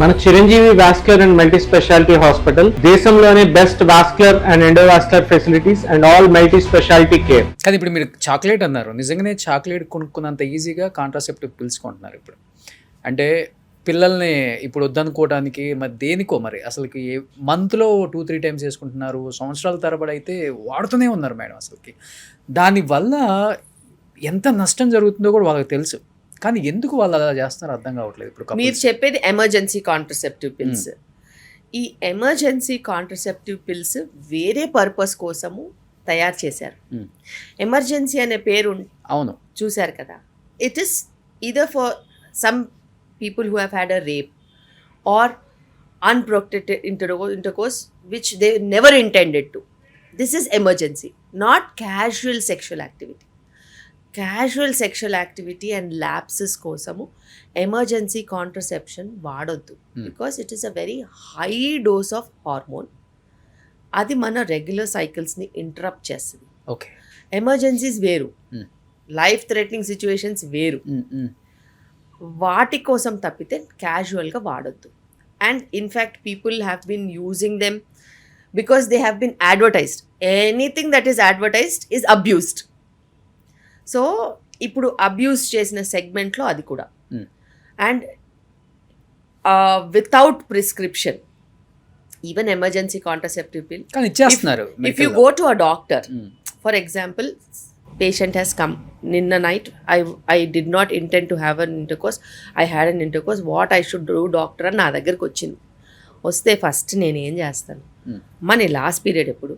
మన Chiranjeevi vascular and multi speciality hospital దేశంలోనే best vascular and endovascular facilities and all multi speciality care. కానీ ఇప్పుడు మీరు చాక్లెట్ అన్నారు, నిజంగానే చాక్లెట్ కొనుక్కున్నంత ఈజీగా కాంట్రాసెప్టివ్ పిల్స్ కొంటున్నారు ఇప్పుడు. అంటే పిల్లల్ని ఇప్పుడు వద్దనుకోవడానికి మరి దేనికో మరి అసలుకి మంత్లో 2-3 టైమ్స్ వేసుకుంటున్నారు, సంవత్సరాల తరబడి అయితే వాడుతూనే ఉన్నారు మేడం. అసలుకి దానివల్ల ఎంత నష్టం జరుగుతుందో కూడా వాళ్ళకి తెలుసు, కానీ ఎందుకు వాళ్ళు అలా చేస్తున్నారో అర్థం కావట్లేదు. ఇప్పుడు మీరు చెప్పేది ఎమర్జెన్సీ కాంట్రసెప్టివ్ పిల్స్. ఈ ఎమర్జెన్సీ కాంట్రసెప్టివ్ పిల్స్ వేరే పర్పస్ కోసము తయారు చేశారు. ఎమర్జెన్సీ అనే పేరు అవును చూశారు కదా, it is either for some people who have had a rape or unprotected intercourse which they never intended to. This is emergency, not casual sexual activity. Casual sexual activity and lapses kosamu emergency contraception vaadoddu because it is a very high dose of hormone. Adi mana regular cycles ni interrupt chestadi. Okay, Emergencies veru, life threatening situations veru. వాటి కోసం తప్పితే క్యాజువల్గా వాడొద్దు. And in fact people have been using them because they have been advertised. Anything that is advertised is abused. So ఇప్పుడు abuse చేసిన సెగ్మెంట్లో అది కూడా. And without prescription even emergency contraceptive pill if you go to a doctor, for example patient has come ninna night, I did not intend to have an intercourse, I had an intercourse, what I should do doctor అని నా దగ్గరకు వచ్చింది. వస్తే first నేను ఏం చేస్తాను, మన last period ఎప్పుడు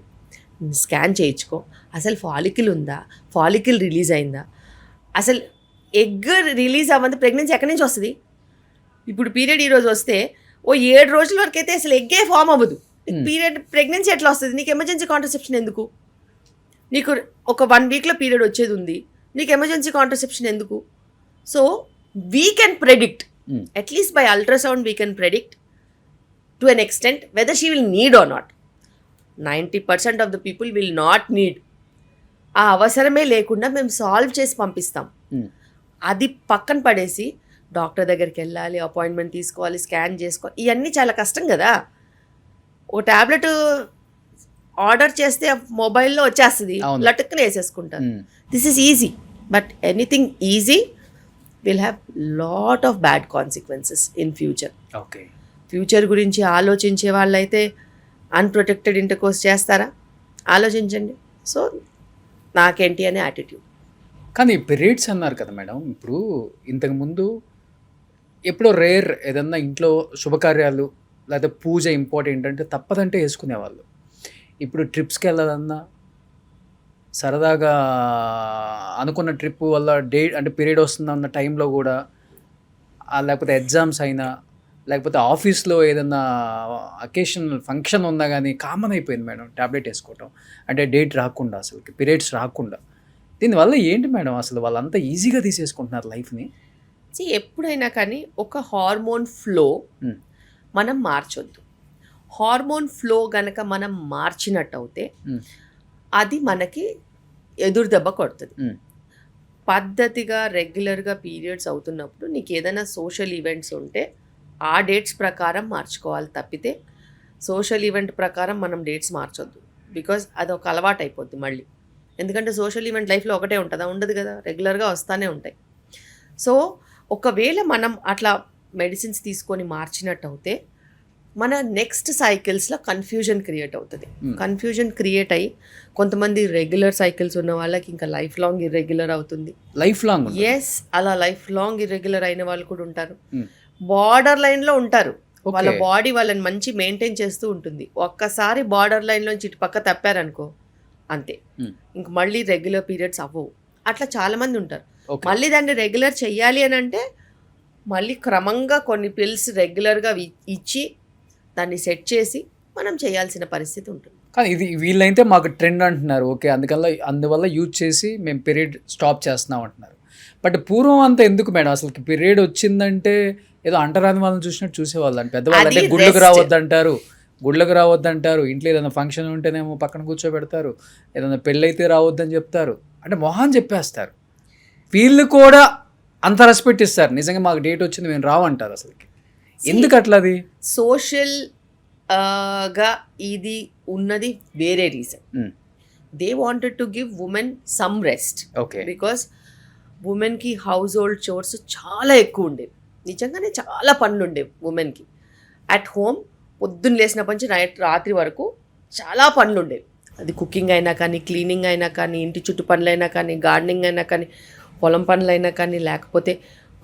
స్కాన్ చేయించుకో, అసలు ఫాలికిల్ ఉందా, ఫాలికిల్ రిలీజ్ అయిందా, అసలు ఎగ్ రిలీజ్ అవ్వదు, ప్రెగ్నెన్సీ ఎక్కడి నుంచి వస్తుంది. ఇప్పుడు పీరియడ్ ఈరోజు వస్తే ఓ 7 రోజుల వరకు అయితే అసలు ఎగ్గే ఫామ్ అవ్వదు. పీరియడ్ ప్రెగ్నెన్సీ ఎట్లా వస్తుంది? నీకు ఎమర్జెన్సీ కాంట్రసెప్షన్ ఎందుకు? నీకు ఒక 1 వీక్లో పీరియడ్ వచ్చేది ఉంది, నీకు ఎమర్జెన్సీ కాంట్రసెప్షన్ ఎందుకు? So we can predict, at least by ultrasound we can predict to an extent whether she will need or not. 90% of the people will not need. ఆ అవసరమే లేకుండా మేము సాల్వ్ చేసి పంపిస్తాం. అది పక్కన పడేసి డాక్టర్ దగ్గరికి వెళ్ళాలి, అపాయింట్మెంట్ తీసుకోవాలి, స్కాన్ చేసుకోవాలి, ఇవన్నీ చాలా కష్టం కదా. ఒక ట్యాబ్లెట్ ఆర్డర్ చేస్తే మొబైల్లో వచ్చేస్తుంది, లటుక్కున వేసేసుకుంటారు. This is easy, but anything easy will have lot of bad consequences in future. Okay, future గురించి ఆలోచించే వాళ్ళైతే అన్ప్రొటెక్టెడ్ ఇంటర్కోర్స్ చేస్తారా? ఆలోచించండి. సో నాకేంటి అనే యాటిట్యూడ్. కానీ పీరియడ్స్ అన్నారు కదా మేడం, ఇప్పుడు ఇంతకుముందు ఎప్పుడో రేర్ ఏదన్నా ఇంట్లో శుభకార్యాలు లేదా పూజ ఇంపార్టెంట్ అంటే తప్పదంటే వేసుకునేవాళ్ళు. ఇప్పుడు ట్రిప్స్కి వెళ్ళాలన్నా సరదాగా అనుకున్న ట్రిప్ వల్ల అంటే పీరియడ్ వస్తుందన్న టైంలో కూడా, లేకపోతే ఎగ్జామ్స్ అయినా, లేకపోతే ఆఫీస్లో ఏదన్నా అకేషనల్ ఫంక్షన్ ఉన్నా కానీ కామన్ అయిపోయింది మేడం ట్యాబ్లెట్ వేసుకోవటం. అంటే డేట్ రాకుండా, అసలుకి పీరియడ్స్ రాకుండా. దీనివల్ల ఏంటి మేడం అసలు వాళ్ళంతా ఈజీగా తీసేసుకుంటున్నారు లైఫ్ని? ఎప్పుడైనా కానీ ఒక హార్మోన్ ఫ్లో మనం మార్చొద్దు. హార్మోన్ ఫ్లో గనక మనం మార్చినట్టు అయితే అది మనకి ఎదురు దెబ్బ కొడుతుంది. పద్ధతిగా రెగ్యులర్గా పీరియడ్స్ అవుతున్నప్పుడు నీకు ఏదైనా సోషల్ ఈవెంట్స్ ఉంటే ఆ డేట్స్ ప్రకారం మార్చుకోవాలి తప్పితే సోషల్ ఈవెంట్ ప్రకారం మనం డేట్స్ మార్చొద్దు. బికాజ్ అది ఒక అలవాటు అయిపోద్ది మళ్ళీ. ఎందుకంటే సోషల్ ఈవెంట్ లైఫ్లో ఒకటే ఉంటుందా? ఉండదు కదా, రెగ్యులర్గా వస్తూనే ఉంటాయి. సో ఒకవేళ మనం అట్లా మెడిసిన్స్ తీసుకొని మార్చినట్టు అయితే మన నెక్స్ట్ సైకిల్స్లో కన్ఫ్యూజన్ క్రియేట్ అవుతుంది. కన్ఫ్యూజన్ క్రియేట్ అయ్యి కొంతమంది రెగ్యులర్ సైకిల్స్ ఉన్న వాళ్ళకి ఇంకా లైఫ్ లాంగ్ ఇర్రెగ్యులర్ అవుతుంది. Life long? ఎస్, అలా లైఫ్ లాంగ్ ఇర్రెగ్యులర్ అయిన వాళ్ళు కూడా ఉంటారు. బార్డర్ లైన్లో ఉంటారు, వాళ్ళ బాడీ వాళ్ళని మంచి మెయింటైన్ చేస్తూ ఉంటుంది. ఒక్కసారి బార్డర్ లైన్లోంచి ఇటు పక్క తప్పారనుకో అంతే, ఇంక మళ్ళీ రెగ్యులర్ పీరియడ్స్ అవ్వవు. అట్లా చాలామంది ఉంటారు. మళ్ళీ దాన్ని రెగ్యులర్ చెయ్యాలి అని అంటే మళ్ళీ క్రమంగా కొన్ని పిల్స్ రెగ్యులర్గా ఇచ్చి దాన్ని సెట్ చేసి మనం చేయాల్సిన పరిస్థితి ఉంటుంది. కానీ ఇది వీళ్ళైతే మాకు ట్రెండ్ అంటున్నారు. ఓకే, అందువల్ల యూజ్ చేసి మేము పీరియడ్ స్టాప్ చేస్తున్నాం అంటున్నారు. బట్ పూర్వం అంతా ఎందుకు మేడం అసలు పీరియడ్ వచ్చిందంటే ఏదో అంటరాని వాళ్ళని చూసినట్టు చూసేవాళ్ళు. అంటే పెద్దవాళ్ళు అంటే గుళ్ళకు రావద్దంటారు, ఇంట్లో ఏదైనా ఫంక్షన్ ఉంటేనేమో పక్కన కూర్చోబెడతారు, ఏదైనా పెళ్ళైతే రావద్దని చెప్తారు, అంటే మొహాన్ చెప్పేస్తారు. వీళ్ళు కూడా అంత రెస్పెక్ట్ ఇస్తారు, నిజంగా మాకు డేట్ వచ్చింది మేము రావంటారు. అసలుకి ఎందుకు అట్లా అది సోషల్ గా ఇది ఉన్నది వేరే reason. They wanted to give women some rest. Okay. Because ఉమెన్కి హౌస్ హోల్డ్ చోర్స్ చాలా ఎక్కువ ఉండేవి, నిజంగానే చాలా పనులు ఉండేవి ఉమెన్కి. అట్ హోమ్ పొద్దున్న లేచినప్పటి నుంచి రాత్రి వరకు చాలా పనులు ఉండేవి. అది కుకింగ్ అయినా కానీ, క్లీనింగ్ అయినా కానీ, ఇంటి చుట్టూ పనులైనా కానీ, గార్డెనింగ్ అయినా కానీ, పొలం పనులైనా కానీ, లేకపోతే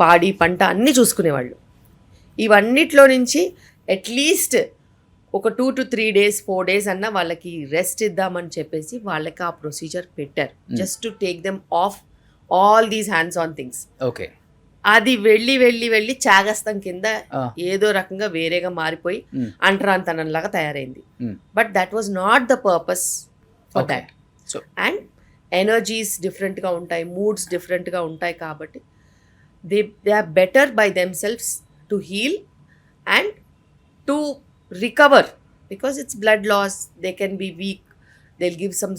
పాడి పంట అన్నీ చూసుకునేవాళ్ళు. ఇవన్నిట్లో నుంచి అట్లీస్ట్ ఒక 2 to 3 days 4 days అన్నా వాళ్ళకి రెస్ట్ ఇద్దామని చెప్పేసి వాళ్ళకి ఆ ప్రొసీజర్ పెట్టారు, just to take them of all these hands on things. Okay. అది వెళ్ళి వెళ్ళి వెళ్ళి చాగస్తం కింద ఏదో రకంగా వేరేగా మారిపోయి అంటరాంతనంలాగా తయారైంది. But that was not the purpose for that. And energies డిఫరెంట్గా ఉంటాయి, మూడ్స్ డిఫరెంట్గా ఉంటాయి, కాబట్టి they are better by themselves to heal and to recover, because it's blood loss, they can be weak, they'll give some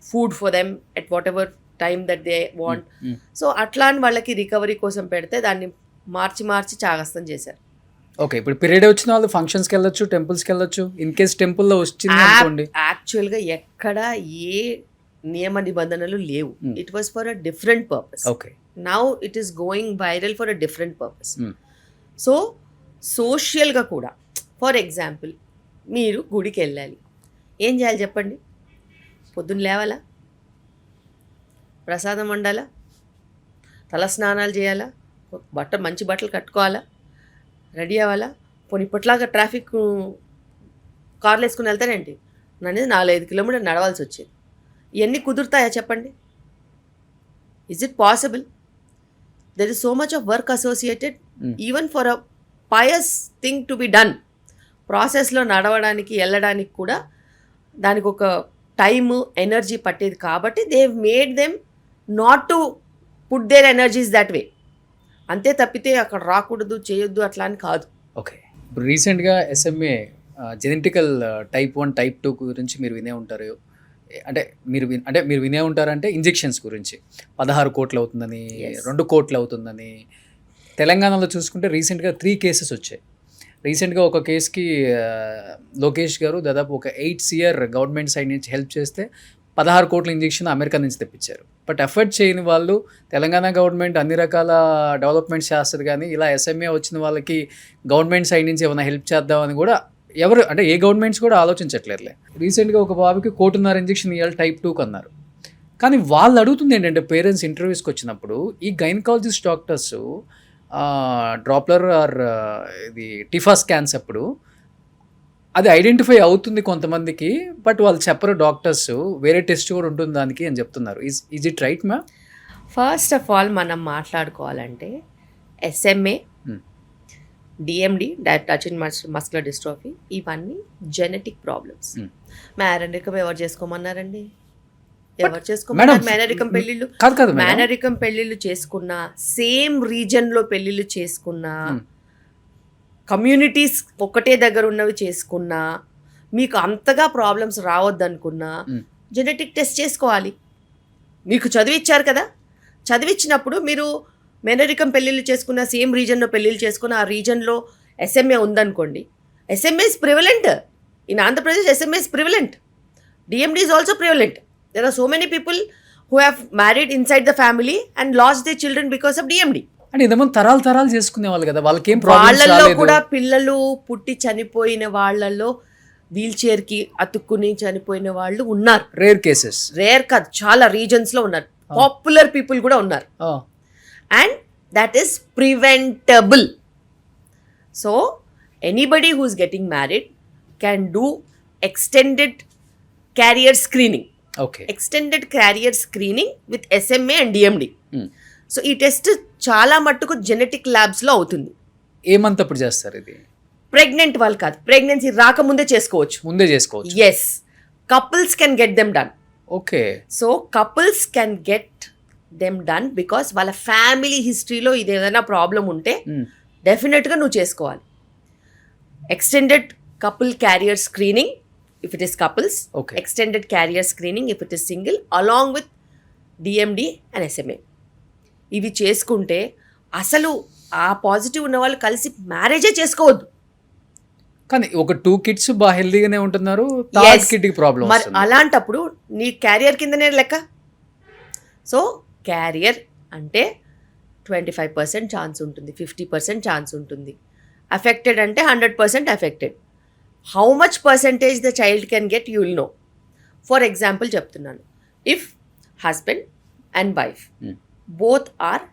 food for them at whatever time that they want. So అట్లా అని వాళ్ళకి recovery కోసం పెడితే దాన్ని మార్చి చాగస్తం చేశారు. Okay. ఇప్పుడు period వచ్చిన వాళ్ళు ఫంక్షన్స్కి వెళ్ళొచ్చు, టెంపుల్స్కి వెళ్ళొచ్చు. ఇన్ కేస్ టెంపుల్లో వచ్చింది అనుకోండి, యాక్చువల్గా ఎక్కడ ఏ నియమ నిబంధనలు లేవు. It was for a different purpose. Okay. Now it is going viral for a different purpose. So సోషల్గా కూడా, ఫర్ ఎగ్జాంపుల్, మీరు గుడికి వెళ్ళాలి, ఏం చేయాలి చెప్పండి? పొద్దున్న లేవాలా, ప్రసాదం వండాలా, తల స్నానాలు చేయాలా, మంచి బట్టలు కట్టుకోవాలా, రెడీ అవ్వాలా. పోనీ ఇప్పట్లాగా ట్రాఫిక్ కార్లు వేసుకుని వెళ్తారేంటి? నన్ను 4-5 కిలోమీటర్లు నడవాల్సి వచ్చేది. ఇవన్నీ కుదురుతాయా చెప్పండి? Is it possible? There is so much of work associated even for a pious thing to be done. ప్రాసెస్లో నడవడానికి వెళ్ళడానికి కూడా దానికి ఒక టైము ఎనర్జీ పట్టేది, కాబట్టి they made them not to put their energies that way. అంతే తప్పితే అక్కడ రాకూడదు, చేయొద్దు అట్లా అని కాదు. ఓకే. ఇప్పుడు రీసెంట్గా SMA జెనెటికల్ టైప్ 1 టైప్ 2 గురించి మీరు వినే ఉంటారు. అంటే మీరు వినే ఉంటారంటే ఇంజెక్షన్స్ గురించి 16 కోట్లు అవుతుందని, 2 కోట్లు అవుతుందని. తెలంగాణలో చూసుకుంటే రీసెంట్గా 3 కేసెస్ వచ్చాయి. రీసెంట్గా ఒక కేసుకి లోకేష్ గారు దాదాపు ఒక 8 year గవర్నమెంట్ సైడ్ నుంచి హెల్ప్ చేస్తే 16 కోట్ల ఇంజెక్షన్ అమెరికా నుంచి తెప్పించారు. బట్ ఎఫర్ట్ చేయని వాళ్ళు తెలంగాణ గవర్నమెంట్ అన్ని రకాల డెవలప్మెంట్ చేస్తారు, కానీ ఇలా SMA వచ్చిన వాళ్ళకి గవర్నమెంట్ సైడ్ నుంచి ఏమైనా హెల్ప్ చేద్దామని కూడా ఎవరు, అంటే ఏ గవర్నమెంట్స్ కూడా ఆలోచించట్లేదులే. రీసెంట్గా ఒక బాబుకి 1.5 కోటి ఇంజెక్షన్ ఇవ్వాలి టైప్ 2 అన్నారు. కానీ వాళ్ళు అడుగుతుంది ఏంటంటే, పేరెంట్స్ ఇంటర్వ్యూస్కి వచ్చినప్పుడు ఈ గైనకాలజిస్ట్ డాక్టర్స్ డ్రాప్లర్ ఆర్ ఇది టిఫా స్కాన్స్ అప్పుడు అది ఐడెంటిఫై అవుతుంది కొంతమందికి, బట్ వాళ్ళు చెప్పరు డాక్టర్స్, వేరే టెస్ట్ కూడా ఉంటుంది దానికి అని చెప్తున్నారు. Is it right ma'am? First of all మనం మాట్లాడుకోవాలంటే SMA, DMD, touching muscular dystrophy, ఇవన్నీ జెనెటిక్ ప్రాబ్లమ్స్. మ్యారరికం ఎవరు చేసుకోమన్నారండి? ఎవరు చేసుకోమన్నారు మేనరికం పెళ్ళిళ్ళు? మేనరికం పెళ్ళిళ్ళు చేసుకున్నా, సేమ్ రీజన్లో పెళ్ళిళ్ళు చేసుకున్నా, కమ్యూనిటీస్ ఒకటే దగ్గర ఉన్నవి చేసుకున్నా, మీకు అంతగా ప్రాబ్లమ్స్ రావద్దనుకున్నా జెనెటిక్ టెస్ట్ చేసుకోవాలి. మీకు చదివిచ్చారు కదా, చదివిచ్చినప్పుడు మీరు మేనరికం పెళ్ళిళ్ళు చేసుకున్న, సేమ్ రీజన్లో పెళ్ళిళ్ళు చేసుకున్న, ఆ రీజన్లో SMA ఉందనుకోండి, SMA is prevalent. In Andhra Pradesh, SMA is prevalent. DMD is also prevalent. There are so many people who have married inside the family and lost their children because of DMD. అంటే ఇంతమంది తరాలు చేసుకునేవాళ్ళు కదా, వాళ్ళకి ఏం problems రాలేదు. వాళ్ళల్లో కూడా పిల్లలు పుట్టి చనిపోయిన వాళ్ళల్లో వీల్ చైర్కి అతుక్కుని చనిపోయిన వాళ్ళు ఉన్నారు. రేర్ కేసెస్, రేర్ కాదు, చాలా రీజన్స్లో ఉన్నారు. పాపులర్ పీపుల్ కూడా ఉన్నారు. And that is preventable. So anybody who is getting married can do extended carrier screening. Okay. Extended carrier screening with SMA and DMD. So ఈ టెస్ట్ చాలా మట్టుకు జెనెటిక్ ల్యాబ్స్లో అవుతుంది. ఏమంతప్పుడు చేస్తారు ఇది? ప్రెగ్నెంట్ వాళ్ళు కాదు, ప్రెగ్నెన్సీ రాకముందే చేసుకోవచ్చు. ముందే చేసుకోవచ్చు. Yes, couples can get them done. Okay. So couples can get them done because వాళ్ళ ఫ్యామిలీ హిస్టరీలో ఇది ఏదైనా ప్రాబ్లం ఉంటే డెఫినెట్గా నువ్వు చేసుకోవాలి. Extended couple carrier screening if it is couples, okay. Extended carrier screening if it is single, along with DMD and SMA. ఇవి చేసుకుంటే అసలు ఆ పాజిటివ్ ఉన్న వాళ్ళు కలిసి మ్యారేజే చేసుకోవద్దు. కానీ ఒక 2 కిడ్స్ బాగా హెల్దీగానే ఉంటున్నారు, థర్డ్ కిడ్కి ప్రాబ్లం మరి అలాంటప్పుడు నీ క్యారియర్ కిందనే లెక్క. సో క్యారియర్ అంటే 25% ఛాన్స్ ఉంటుంది, 50% ఛాన్స్ ఉంటుంది. అఫెక్టెడ్ అంటే 100% affected. How much percentage the child can get you will know. For example చెప్తున్నాను, if husband and wife both are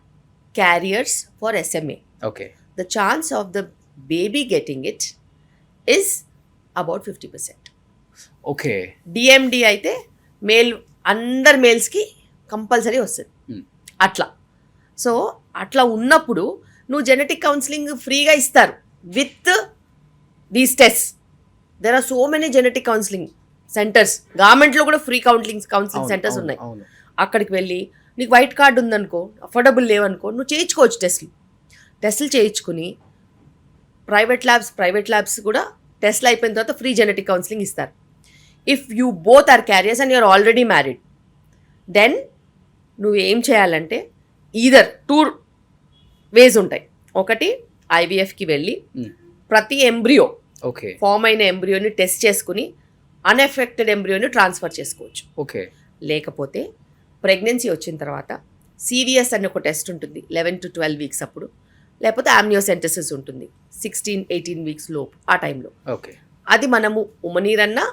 carriers for SMA, okay, the chance of the baby getting it is about 50%. Okay, DMD అయితే male అందరు మేల్స్కి compulsory వస్తుంది. అట్లా. So అట్లా ఉన్నప్పుడు నువ్వు genetic counselling ఫ్రీగా ఇస్తారు with these test. There are so many genetic counselling centres. గవర్నమెంట్లో కూడా ఫ్రీ కౌన్సిలింగ్ సెంటర్స్ ఉన్నాయి. అక్కడికి వెళ్ళి నీకు వైట్ కార్డు ఉందనుకో, అఫోర్డబుల్ లేవనుకో, నువ్వు చేయించుకోవచ్చు టెస్టులు చేయించుకుని. ప్రైవేట్ ల్యాబ్స్ కూడా టెస్ట్లు అయిపోయిన తర్వాత ఫ్రీ జెనెటిక్ కౌన్సిలింగ్ ఇస్తారు. If you both are carriers and you're already married, then నువ్వు ఏం చేయాలంటే ఈదర్ 2 వేస్ ఉంటాయి. ఒకటి IVFకి వెళ్ళి ప్రతి ఎంబ్రియో, ఓకే, ఫామ్ అయిన ఎంబ్రియోని టెస్ట్ చేసుకుని అన్ఎఫెక్టెడ్ ఎంబ్రియోని ట్రాన్స్ఫర్ చేసుకోవచ్చు. ఓకే, లేకపోతే ప్రెగ్నెన్సీ వచ్చిన తర్వాత CVS అనే ఒక టెస్ట్ ఉంటుంది 11 to 12 వీక్స్ అప్పుడు. లేకపోతే ఆమ్నియోసెంటసిస్ ఉంటుంది 16-18 వీక్స్ లోపు ఆ టైంలో. ఓకే, అది మనము ఉమనీర్ అన్నా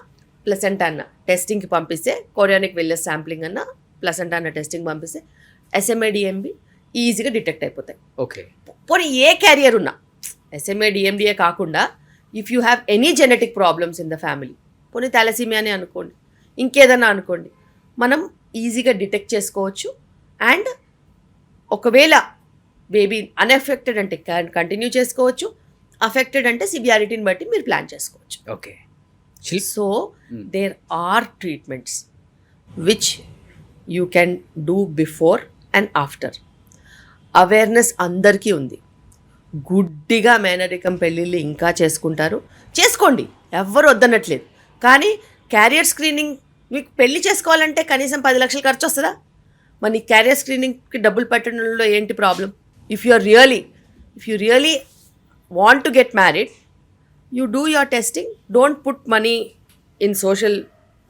ప్లసెంటా అన్న టెస్టింగ్కి పంపిస్తే, కొరియానిక్ వెళ్ళే శాంప్లింగ్ అన్నా ప్లసెంటా అన్న టెస్టింగ్ పంపిస్తే SMA DMB ఈజీగా డిటెక్ట్ అయిపోతాయి. ఓకే, పోనీ ఏ క్యారియర్ ఉన్నా, SMA DMDయే కాకుండా if you have any genetic problems in the family, పోనీ థాలసీమియానే అనుకోండి, ఇంకేదన్నా అనుకోండి, మనం ఈజీగా డిటెక్ట్ చేసుకోవచ్చు. అండ్ ఒకవేళ బేబీ అన్ఎఫెక్టెడ్ అంటే కంటిన్యూ చేసుకోవచ్చు, అఫెక్టెడ్ అంటే సివియారిటీని బట్టి మీరు ప్లాన్ చేసుకోవచ్చు. Okay. So there are treatments which you can do before and after. Awareness అందరికీ ఉంది. గుడ్డిగా మేనరికం పెళ్ళిళ్ళు ఇంకా చేసుకుంటారు, చేసుకోండి, ఎవ్వరు వద్దనట్లేదు. కానీ క్యారియర్ స్క్రీనింగ్ మీకు పెళ్లి చేసుకోవాలంటే కనీసం 10 లక్షలు ఖర్చు వస్తుందా? మరి నీ క్యారియర్ స్క్రీనింగ్కి డబ్బులు పెట్టడంలో ఏంటి problem? If you really want to get married, you do your testing. Don't put money in social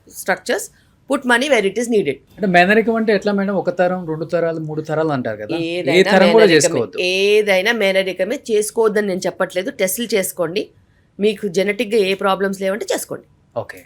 structures, put money where it is needed. అంటే మేనరికం అంటే ఎట్లా మేడం? 1 తరం 2 తరాలు 3 తరాలు అంటారు కదా, ఏ తరం కూడా చేసుకోవద్దు. ఏదైనా మేనరికమే, చేసుకోవద్దని నేను చెప్పట్లేదు. టెస్టులు చేసుకోండి, మీకు జెనెటిక్గా ఏ ప్రాబ్లమ్స్ లేవంటే చేసుకోండి. ఓకే.